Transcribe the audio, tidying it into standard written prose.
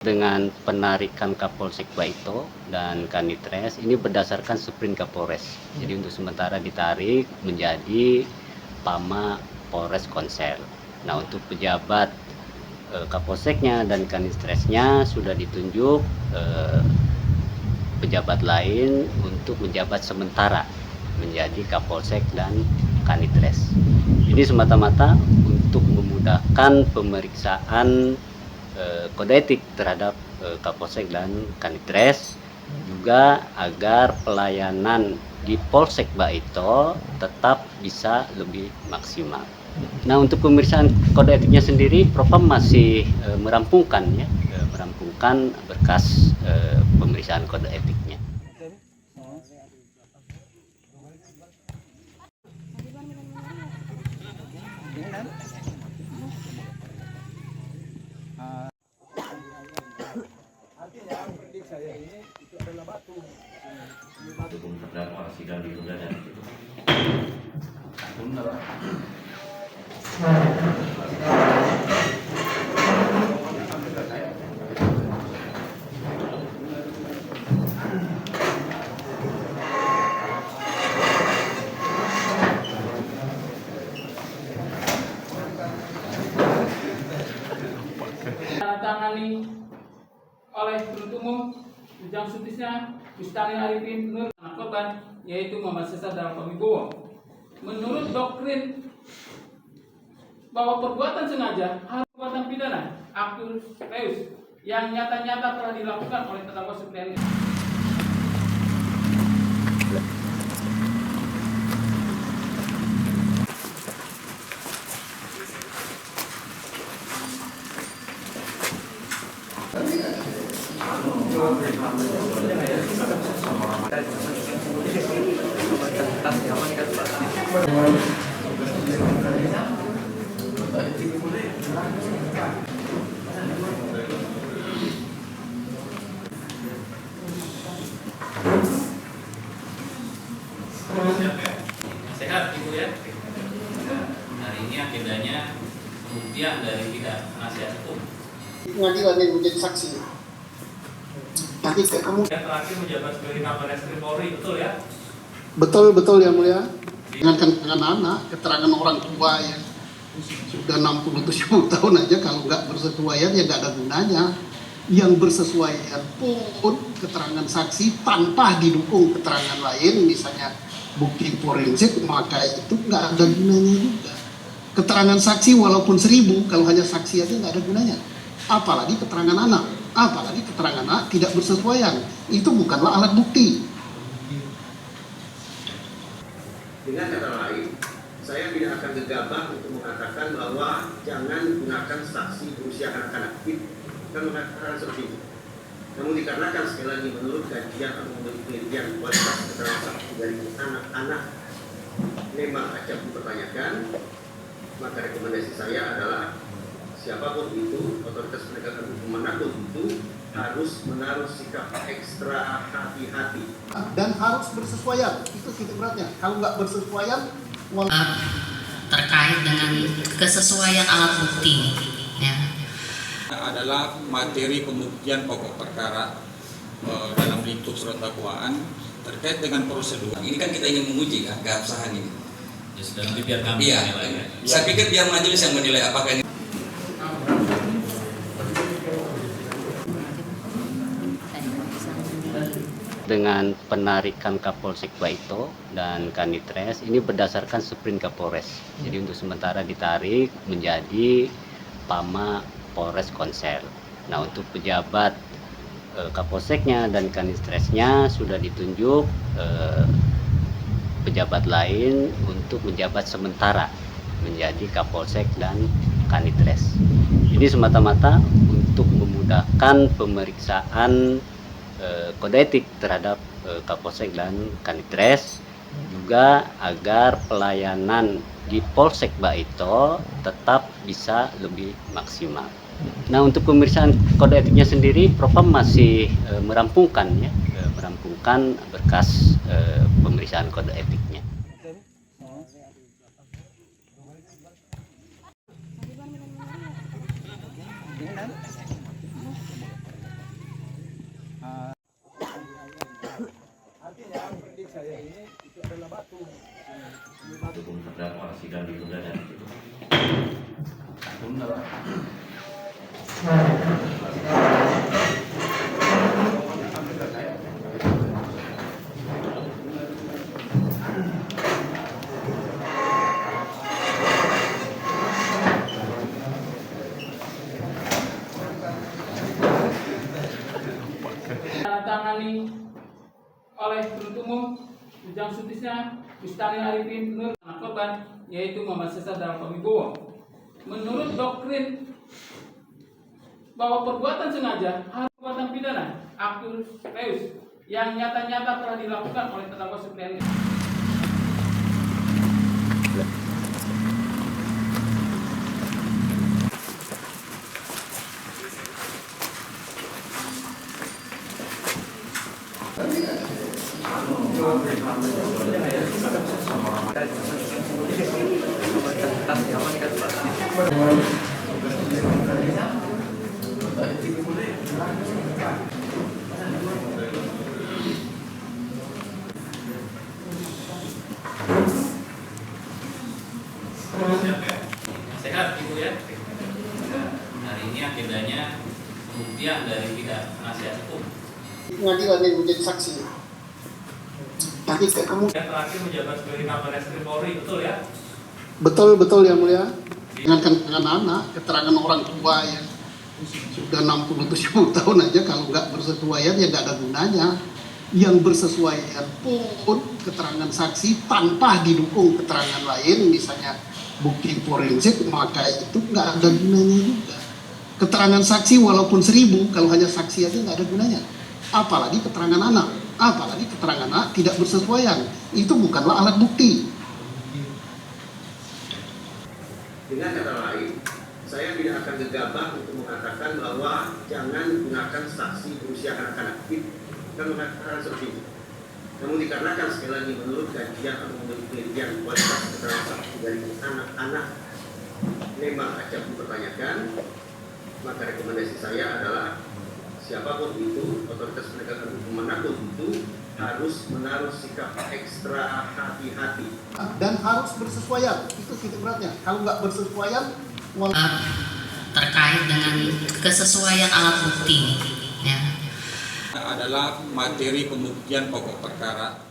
Dengan penarikan Kapolsek Baito dan Kanitres ini berdasarkan sprint Kapolres. Jadi untuk sementara ditarik menjadi Pama Polres Konsel. Nah untuk pejabat Kapolseknya dan Kanitresnya sudah ditunjuk pejabat lain untuk menjabat sementara menjadi Kapolsek dan Kanitres. Ini semata-mata untuk memudahkan pemeriksaan kode etik terhadap Kapolsek dan Kanitres, juga agar pelayanan di Polsek Baito tetap bisa lebih maksimal. Nah untuk pemeriksaan kode etiknya sendiri, Propam masih merampungkan berkas pemeriksaan kode etiknya. Saya ini itu adalah batu. Hukum terdakwa sidang ditunda dan ditutup. Tunda. Tangani oleh penuntut umum Bujang Sutisna Bustani Arifin Nur anak korban yaitu Muhammad Sesar dalam Pemibowo. Menurut doktrin bahwa perbuatan sengaja harus perbuatan pidana actus reus yang nyata-nyata telah dilakukan oleh terdakwa Supriani. Sehat Ibu ya. Hari ini agendanya pembuktian dari pihak penasihat hukum. Pengadilan yang menjadi saksi. Nanti kamu. Yang terakhir menjabat sebagai Kapolres Polri, betul ya? Betul yang mulia. Dengan anak, keterangan orang tua yang sudah 60-70 tahun aja kalau nggak bersesuaian ya nggak ada gunanya. Yang bersesuaian pun keterangan saksi tanpa didukung keterangan lain, misalnya bukti forensik, maka itu nggak ada gunanya juga. Keterangan saksi walaupun 1000, kalau hanya saksi aja nggak ada gunanya. Apalagi keterangan anak, apalagi keterangan anak tidak bersesuaian, itu bukanlah alat bukti. Dengan kata lain, saya tidak akan gegabah untuk mengatakan bahwa jangan gunakan saksi berusia anak-anak. Kan mengatakan seperti itu. Namun dikarenakan sekali lagi menurut kajian atau menurut penelitian kualitas keterangan saksi dari anak-anak memang acap dipertanyakan, maka rekomendasi saya adalah siapapun itu, otoritas penegakan hukum manapun itu harus menaruh sikap ekstra hati-hati Dan harus bersesuaian, itu titik beratnya. Kalau nggak bersesuaian, terkait dengan kesesuaian alat bukti, ya. Adalah materi pembuktian pokok perkara dalam lingkup surat dakwaan terkait dengan prosedur. Ini kan kita ingin menguji kan keabsahan ini. Ya sudah nanti biar kami menilai. Saya pikir biar majelis yang menilai apakah ini. Dengan penarikan Kapolsek Baito dan Kanitres ini berdasarkan sprint Kapolres. Jadi untuk sementara ditarik menjadi Pama Polres Konsel. Nah untuk pejabat Kapolseknya dan Kanitresnya sudah ditunjuk pejabat lain untuk menjabat sementara menjadi Kapolsek dan Kanitres. Ini semata-mata untuk memudahkan pemeriksaan kode etik terhadap Kapolsek dan Kanitres, juga agar pelayanan di Polsek Baito tetap bisa lebih maksimal. Nah untuk pemeriksaan kode etiknya sendiri, Propam masih merampungkan berkas pemeriksaan kode etiknya. saya ini itu adalah batu. Hukum terdakwa sidang ditunda dan itu. Tunda. Tangani oleh penuntut umum Bujang Sutisna Bustani Arifin Nur anak korban yaitu Muhammad Sesar dalam Pamibowo. Menurut doktrin bahwa perbuatan sengaja harus perbuatan pidana actus reus yang nyata-nyata telah dilakukan oleh terdakwa Supriani. Sehat Ibu ya. Hari ini agendanya pembuktian dari pihak penasihat hukum. Pengadilan yang menjadi saksi. Nanti kamu Yang terakhir menjabat sebagai Kapolres Polri, betul ya? betul yang mulia. Dengan anak, keterangan orang tua yang sudah 67 tahun aja kalau nggak bersesuaian ya nggak ada gunanya. Yang bersesuaian pun keterangan saksi tanpa didukung keterangan lain, misalnya bukti forensik, maka itu nggak ada gunanya juga. Keterangan saksi walaupun 1000, kalau hanya saksi aja nggak ada gunanya. Apalagi keterangan anak, apalagi keterangan anak tidak bersesuaian, itu bukanlah alat bukti. Dengan kata lain, saya tidak akan gegabah untuk mengatakan bahwa jangan gunakan saksi berusia anak-anak. Kan mengatakan seperti itu. Namun dikarenakan sekali lagi menurut kajian atau menurut penelitian kualitas keterangan saksi dari anak-anak memang acap dipertanyakan, maka rekomendasi saya adalah siapapun itu, otoritas penegakan hukum manapun itu harus menaruh sikap ekstra hati-hati Dan harus bersesuaian, itu titik beratnya. Kalau nggak bersesuaian, terkait dengan kesesuaian alat bukti ya. Adalah materi pembuktian pokok perkara